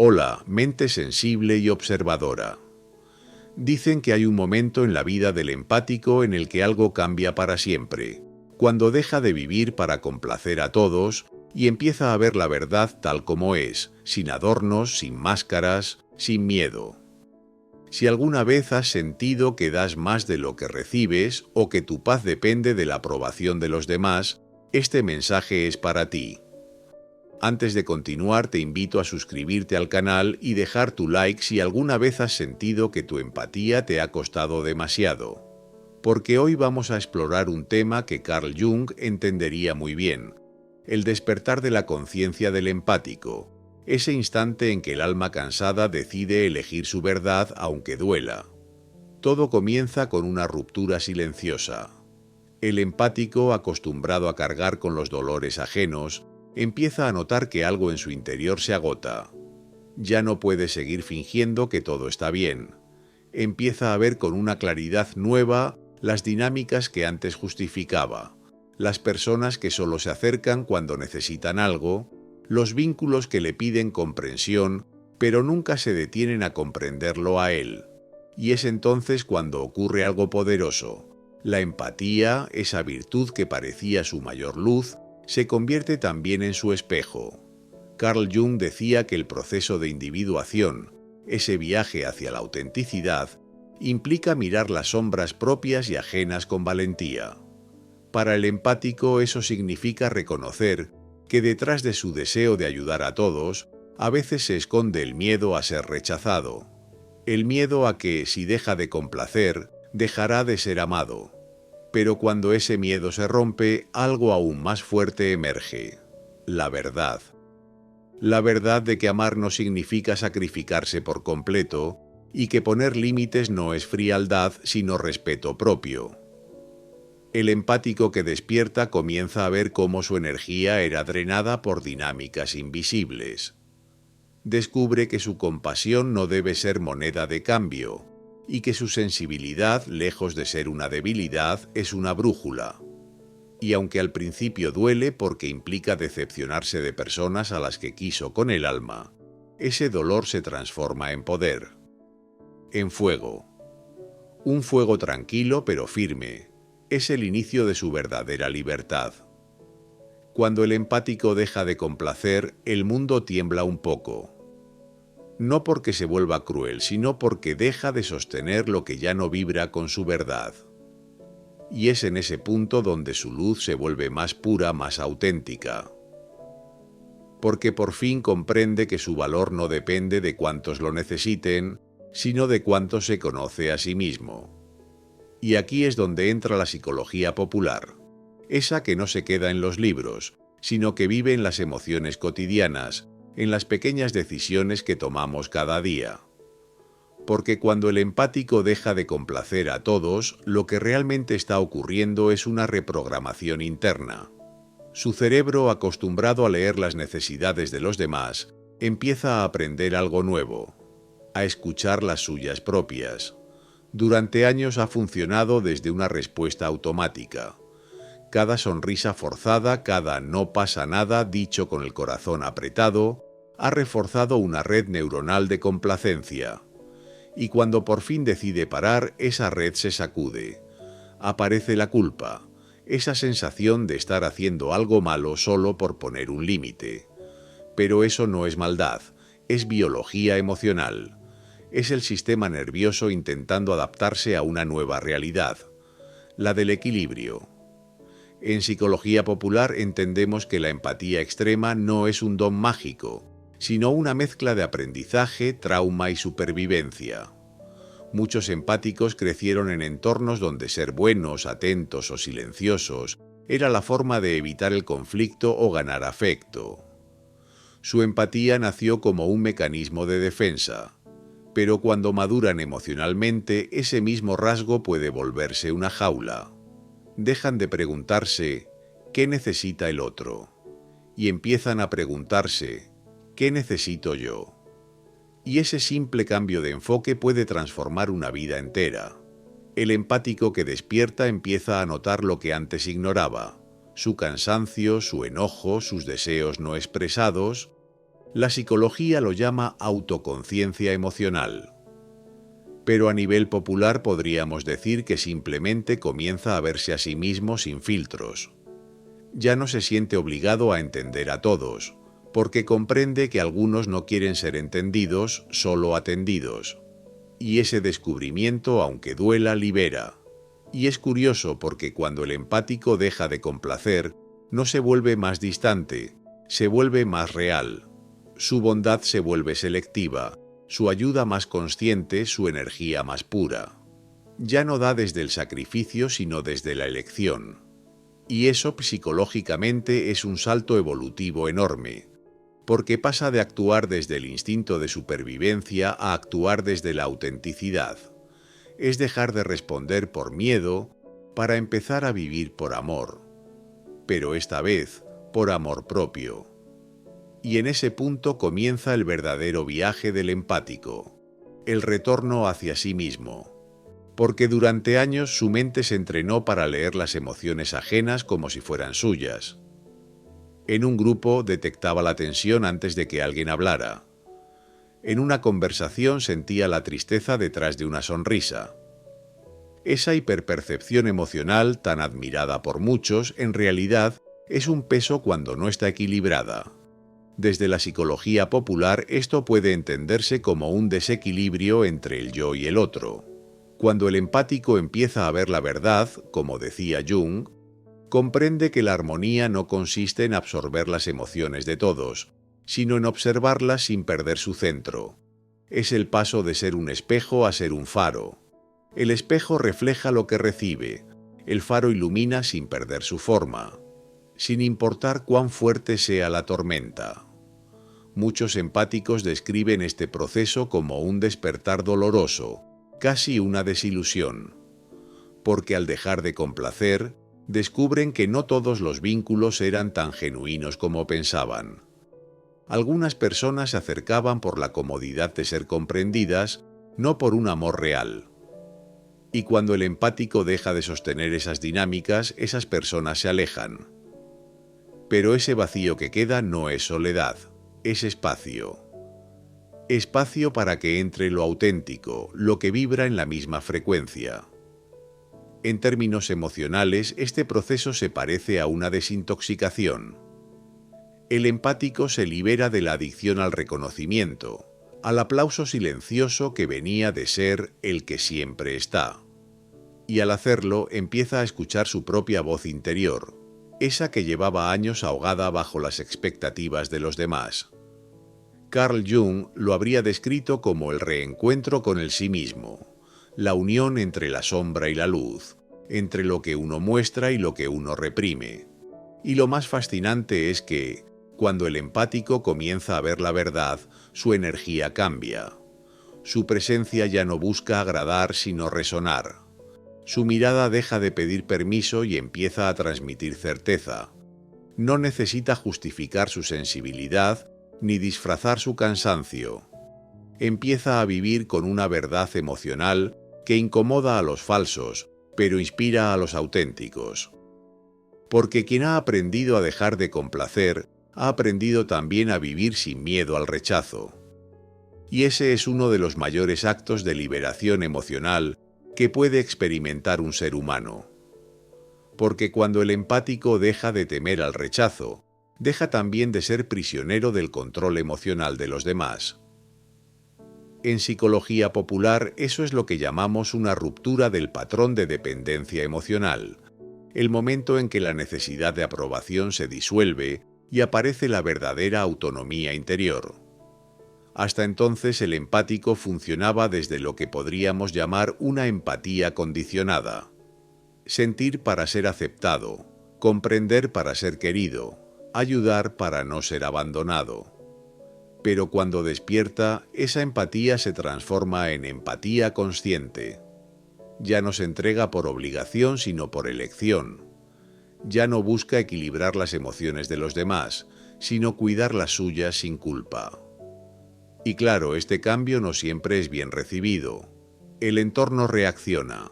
Hola, mente sensible y observadora. Dicen que hay un momento en la vida del empático en el que algo cambia para siempre, cuando deja de vivir para complacer a todos y empieza a ver la verdad tal como es, sin adornos, sin máscaras, sin miedo. Si alguna vez has sentido que das más de lo que recibes o que tu paz depende de la aprobación de los demás, este mensaje es para ti. Antes de continuar, te invito a suscribirte al canal y dejar tu like si alguna vez has sentido que tu empatía te ha costado demasiado. Porque hoy vamos a explorar un tema que Carl Jung entendería muy bien: el despertar de la conciencia del empático, ese instante en que el alma cansada decide elegir su verdad aunque duela. Todo comienza con una ruptura silenciosa. El empático, acostumbrado a cargar con los dolores ajenos, empieza a notar que algo en su interior se agota. Ya no puede seguir fingiendo que todo está bien. Empieza a ver con una claridad nueva las dinámicas que antes justificaba, las personas que solo se acercan cuando necesitan algo, los vínculos que le piden comprensión, pero nunca se detienen a comprenderlo a él. Y es entonces cuando ocurre algo poderoso. La empatía, esa virtud que parecía su mayor luz, se convierte también en su espejo. Carl Jung decía que el proceso de individuación, ese viaje hacia la autenticidad, implica mirar las sombras propias y ajenas con valentía. Para el empático eso significa reconocer que detrás de su deseo de ayudar a todos, a veces se esconde el miedo a ser rechazado. El miedo a que, si deja de complacer, dejará de ser amado. Pero cuando ese miedo se rompe, algo aún más fuerte emerge: la verdad. La verdad de que amar no significa sacrificarse por completo y que poner límites no es frialdad, sino respeto propio. El empático que despierta comienza a ver cómo su energía era drenada por dinámicas invisibles. Descubre que su compasión no debe ser moneda de cambio, y que su sensibilidad, lejos de ser una debilidad, es una brújula. Y aunque al principio duele porque implica decepcionarse de personas a las que quiso con el alma, ese dolor se transforma en poder, en fuego. Un fuego tranquilo pero firme. Es el inicio de su verdadera libertad. Cuando el empático deja de complacer, el mundo tiembla un poco. No porque se vuelva cruel, sino porque deja de sostener lo que ya no vibra con su verdad. Y es en ese punto donde su luz se vuelve más pura, más auténtica. Porque por fin comprende que su valor no depende de cuántos lo necesiten, sino de cuánto se conoce a sí mismo. Y aquí es donde entra la psicología popular, esa que no se queda en los libros, sino que vive en las emociones cotidianas, en las pequeñas decisiones que tomamos cada día. Porque cuando el empático deja de complacer a todos, lo que realmente está ocurriendo es una reprogramación interna. Su cerebro, acostumbrado a leer las necesidades de los demás, empieza a aprender algo nuevo, a escuchar las suyas propias. Durante años ha funcionado desde una respuesta automática. Cada sonrisa forzada, cada "no pasa nada" dicho con el corazón apretado, ha reforzado una red neuronal de complacencia. Y cuando por fin decide parar, esa red se sacude. Aparece la culpa, esa sensación de estar haciendo algo malo solo por poner un límite. Pero eso no es maldad, es biología emocional. Es el sistema nervioso intentando adaptarse a una nueva realidad, la del equilibrio. En psicología popular entendemos que la empatía extrema no es un don mágico, sino una mezcla de aprendizaje, trauma y supervivencia. Muchos empáticos crecieron en entornos donde ser buenos, atentos o silenciosos era la forma de evitar el conflicto o ganar afecto. Su empatía nació como un mecanismo de defensa. Pero cuando maduran emocionalmente, ese mismo rasgo puede volverse una jaula. Dejan de preguntarse ¿qué necesita el otro? Y empiezan a preguntarse ¿qué necesito yo? Y ese simple cambio de enfoque puede transformar una vida entera. El empático que despierta empieza a notar lo que antes ignoraba: su cansancio, su enojo, sus deseos no expresados. La psicología lo llama autoconciencia emocional. Pero a nivel popular podríamos decir que simplemente comienza a verse a sí mismo sin filtros. Ya no se siente obligado a entender a todos, porque comprende que algunos no quieren ser entendidos, solo atendidos. Y ese descubrimiento, aunque duela, libera. Y es curioso porque cuando el empático deja de complacer, no se vuelve más distante, se vuelve más real. Su bondad se vuelve selectiva, su ayuda más consciente, su energía más pura. Ya no da desde el sacrificio, sino desde la elección. Y eso psicológicamente es un salto evolutivo enorme, porque pasa de actuar desde el instinto de supervivencia a actuar desde la autenticidad. Es dejar de responder por miedo para empezar a vivir por amor, pero esta vez por amor propio. Y en ese punto comienza el verdadero viaje del empático, el retorno hacia sí mismo, porque durante años su mente se entrenó para leer las emociones ajenas como si fueran suyas. En un grupo detectaba la tensión antes de que alguien hablara. En una conversación sentía la tristeza detrás de una sonrisa. Esa hiperpercepción emocional, tan admirada por muchos, en realidad es un peso cuando no está equilibrada. Desde la psicología popular esto puede entenderse como un desequilibrio entre el yo y el otro. Cuando el empático empieza a ver la verdad, como decía Jung, comprende que la armonía no consiste en absorber las emociones de todos, sino en observarlas sin perder su centro. Es el paso de ser un espejo a ser un faro. El espejo refleja lo que recibe, el faro ilumina sin perder su forma, sin importar cuán fuerte sea la tormenta. Muchos empáticos describen este proceso como un despertar doloroso, casi una desilusión, porque al dejar de complacer, descubren que no todos los vínculos eran tan genuinos como pensaban. Algunas personas se acercaban por la comodidad de ser comprendidas, no por un amor real. Y cuando el empático deja de sostener esas dinámicas, esas personas se alejan. Pero ese vacío que queda no es soledad, es espacio. Espacio para que entre lo auténtico, lo que vibra en la misma frecuencia. En términos emocionales, este proceso se parece a una desintoxicación. El empático se libera de la adicción al reconocimiento, al aplauso silencioso que venía de ser el que siempre está. Y al hacerlo empieza a escuchar su propia voz interior, esa que llevaba años ahogada bajo las expectativas de los demás. Carl Jung lo habría descrito como el reencuentro con el sí mismo, la unión entre la sombra y la luz, entre lo que uno muestra y lo que uno reprime. Y lo más fascinante es que, cuando el empático comienza a ver la verdad, su energía cambia. Su presencia ya no busca agradar sino resonar. Su mirada deja de pedir permiso y empieza a transmitir certeza. No necesita justificar su sensibilidad ni disfrazar su cansancio. Empieza a vivir con una verdad emocional que incomoda a los falsos, pero inspira a los auténticos. Porque quien ha aprendido a dejar de complacer, ha aprendido también a vivir sin miedo al rechazo. Y ese es uno de los mayores actos de liberación emocional que puede experimentar un ser humano. Porque cuando el empático deja de temer al rechazo, deja también de ser prisionero del control emocional de los demás. En psicología popular, eso es lo que llamamos una ruptura del patrón de dependencia emocional, el momento en que la necesidad de aprobación se disuelve y aparece la verdadera autonomía interior. Hasta entonces el empático funcionaba desde lo que podríamos llamar una empatía condicionada. Sentir para ser aceptado, comprender para ser querido, ayudar para no ser abandonado. Pero cuando despierta, esa empatía se transforma en empatía consciente. Ya no se entrega por obligación sino por elección. Ya no busca equilibrar las emociones de los demás, sino cuidar las suyas sin culpa. Y claro, este cambio no siempre es bien recibido. El entorno reacciona.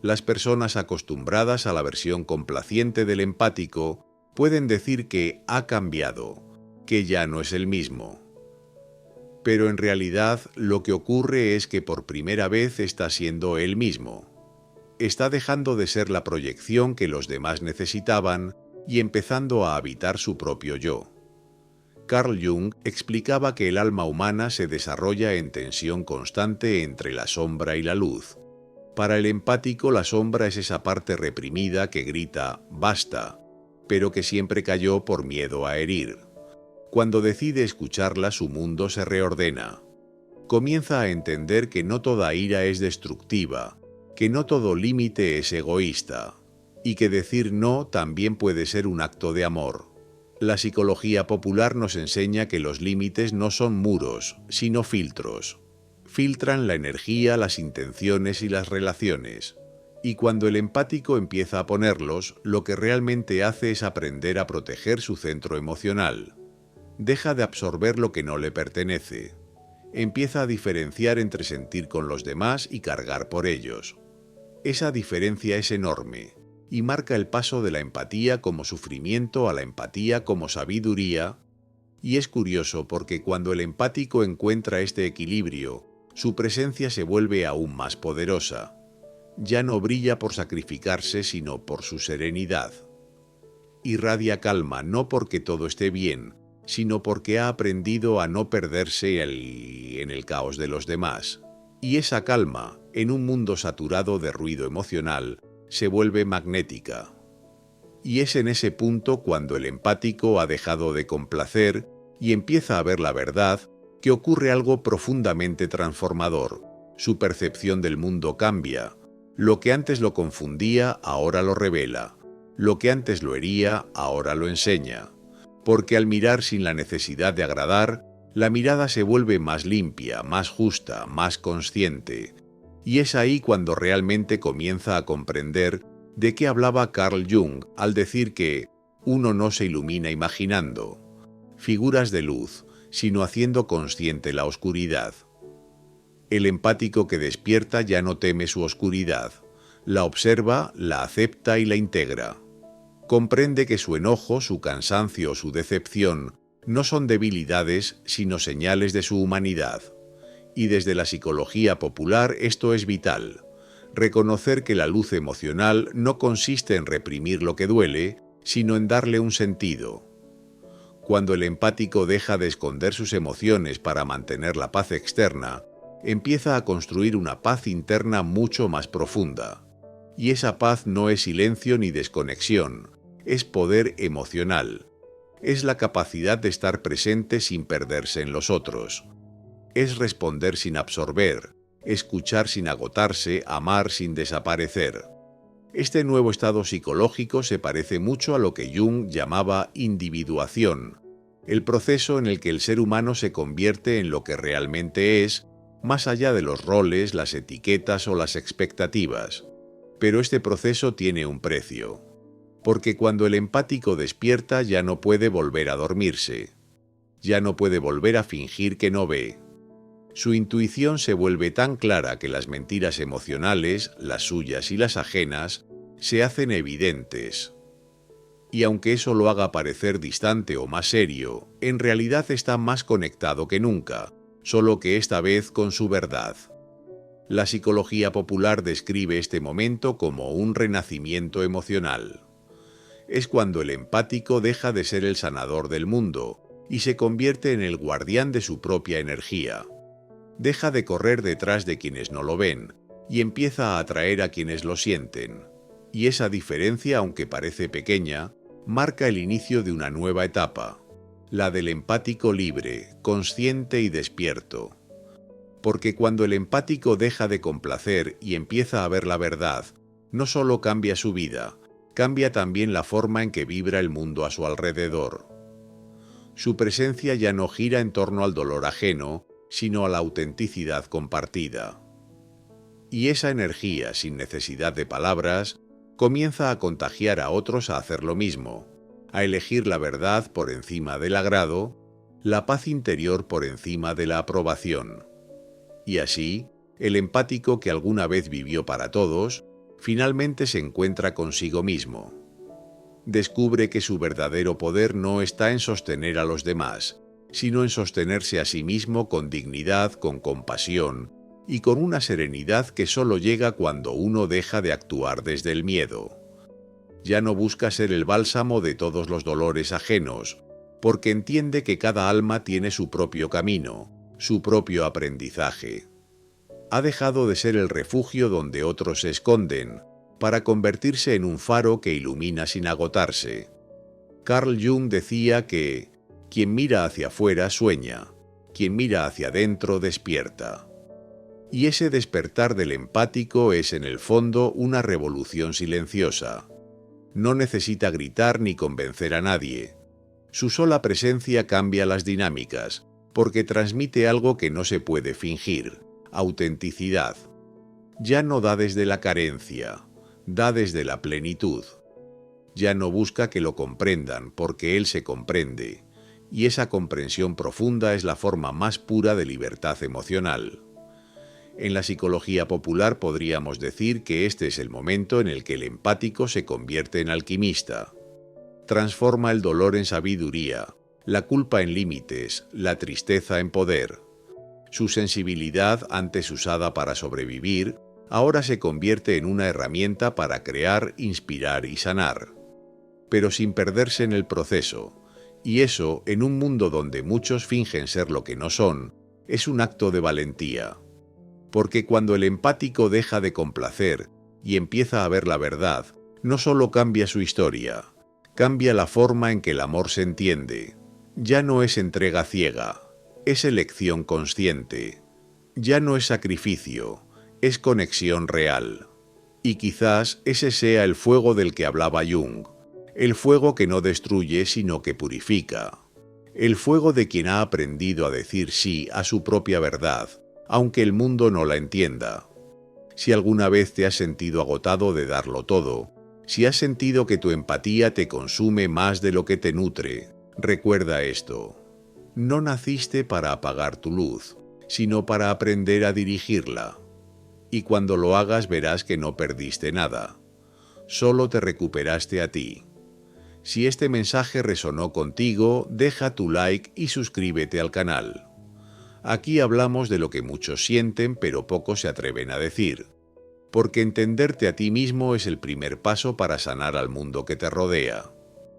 Las personas acostumbradas a la versión complaciente del empático pueden decir que ha cambiado, que ya no es el mismo. Pero en realidad lo que ocurre es que por primera vez está siendo él mismo. Está dejando de ser la proyección que los demás necesitaban y empezando a habitar su propio yo. Carl Jung explicaba que el alma humana se desarrolla en tensión constante entre la sombra y la luz. Para el empático, la sombra es esa parte reprimida que grita «basta», pero que siempre cayó por miedo a herir. Cuando decide escucharla, su mundo se reordena. Comienza a entender que no toda ira es destructiva, que no todo límite es egoísta, y que decir no también puede ser un acto de amor. La psicología popular nos enseña que los límites no son muros, sino filtros. Filtran la energía, las intenciones y las relaciones. Y cuando el empático empieza a ponerlos, lo que realmente hace es aprender a proteger su centro emocional. Deja de absorber lo que no le pertenece. Empieza a diferenciar entre sentir con los demás y cargar por ellos. Esa diferencia es enorme y marca el paso de la empatía como sufrimiento a la empatía como sabiduría. Y es curioso porque cuando el empático encuentra este equilibrio, su presencia se vuelve aún más poderosa. Ya no brilla por sacrificarse, sino por su serenidad. Irradia calma no porque todo esté bien, sino porque ha aprendido a no perderse en el caos de los demás. Y esa calma, en un mundo saturado de ruido emocional, se vuelve magnética. Y es en ese punto cuando el empático ha dejado de complacer y empieza a ver la verdad, que ocurre algo profundamente transformador. Su percepción del mundo cambia. Lo que antes lo confundía, ahora lo revela. Lo que antes lo hería, ahora lo enseña. Porque al mirar sin la necesidad de agradar, la mirada se vuelve más limpia, más justa, más consciente. Y es ahí cuando realmente comienza a comprender de qué hablaba Carl Jung al decir que uno no se ilumina imaginando figuras de luz, sino haciendo consciente la oscuridad. El empático que despierta ya no teme su oscuridad, la observa, la acepta y la integra. Comprende que su enojo, su cansancio o su decepción no son debilidades, sino señales de su humanidad. Y desde la psicología popular esto es vital. Reconocer que la luz emocional no consiste en reprimir lo que duele, sino en darle un sentido. Cuando el empático deja de esconder sus emociones para mantener la paz externa, empieza a construir una paz interna mucho más profunda. Y esa paz no es silencio ni desconexión, es poder emocional. Es la capacidad de estar presente sin perderse en los otros. Es responder sin absorber, escuchar sin agotarse, amar sin desaparecer. Este nuevo estado psicológico se parece mucho a lo que Jung llamaba individuación, el proceso en el que el ser humano se convierte en lo que realmente es, más allá de los roles, las etiquetas o las expectativas. Pero este proceso tiene un precio, porque cuando el empático despierta ya no puede volver a dormirse, ya no puede volver a fingir que no ve. Su intuición se vuelve tan clara que las mentiras emocionales, las suyas y las ajenas, se hacen evidentes. Y aunque eso lo haga parecer distante o más serio, en realidad está más conectado que nunca, solo que esta vez con su verdad. La psicología popular describe este momento como un renacimiento emocional. Es cuando el empático deja de ser el sanador del mundo y se convierte en el guardián de su propia energía. Deja de correr detrás de quienes no lo ven y empieza a atraer a quienes lo sienten. Y esa diferencia, aunque parece pequeña, marca el inicio de una nueva etapa, la del empático libre, consciente y despierto. Porque cuando el empático deja de complacer y empieza a ver la verdad, no solo cambia su vida, cambia también la forma en que vibra el mundo a su alrededor. Su presencia ya no gira en torno al dolor ajeno, sino a la autenticidad compartida. Y esa energía, sin necesidad de palabras, comienza a contagiar a otros a hacer lo mismo, a elegir la verdad por encima del agrado, la paz interior por encima de la aprobación. Y así, el empático que alguna vez vivió para todos, finalmente se encuentra consigo mismo. descubre que su verdadero poder no está en sostener a los demás, sino en sostenerse a sí mismo con dignidad, con compasión y con una serenidad que solo llega cuando uno deja de actuar desde el miedo. Ya no busca ser el bálsamo de todos los dolores ajenos, porque entiende que cada alma tiene su propio camino, su propio aprendizaje. Ha dejado de ser el refugio donde otros se esconden, para convertirse en un faro que ilumina sin agotarse. Carl Jung decía que quien mira hacia afuera sueña, quien mira hacia adentro despierta. Y ese despertar del empático es en el fondo una revolución silenciosa. No necesita gritar ni convencer a nadie. Su sola presencia cambia las dinámicas, porque transmite algo que no se puede fingir: autenticidad. Ya no da desde la carencia, da desde la plenitud. Ya no busca que lo comprendan, porque él se comprende, y esa comprensión profunda es la forma más pura de libertad emocional. En la psicología popular podríamos decir que este es el momento en el que el empático se convierte en alquimista. Transforma el dolor en sabiduría, la culpa en límites, la tristeza en poder. Su sensibilidad, antes usada para sobrevivir, ahora se convierte en una herramienta para crear, inspirar y sanar. Pero sin perderse en el proceso, y eso, en un mundo donde muchos fingen ser lo que no son, es un acto de valentía. Porque cuando el empático deja de complacer y empieza a ver la verdad, no solo cambia su historia, cambia la forma en que el amor se entiende. Ya no es entrega ciega, es elección consciente. Ya no es sacrificio, es conexión real. Y quizás ese sea el fuego del que hablaba Jung, el fuego que no destruye sino que purifica. El fuego de quien ha aprendido a decir sí a su propia verdad, aunque el mundo no la entienda. Si alguna vez te has sentido agotado de darlo todo, si has sentido que tu empatía te consume más de lo que te nutre, recuerda esto: no naciste para apagar tu luz, sino para aprender a dirigirla. Y cuando lo hagas verás que no perdiste nada, solo te recuperaste a ti. Si este mensaje resonó contigo, deja tu like y suscríbete al canal. Aquí hablamos de lo que muchos sienten pero pocos se atreven a decir, porque entenderte a ti mismo es el primer paso para sanar al mundo que te rodea.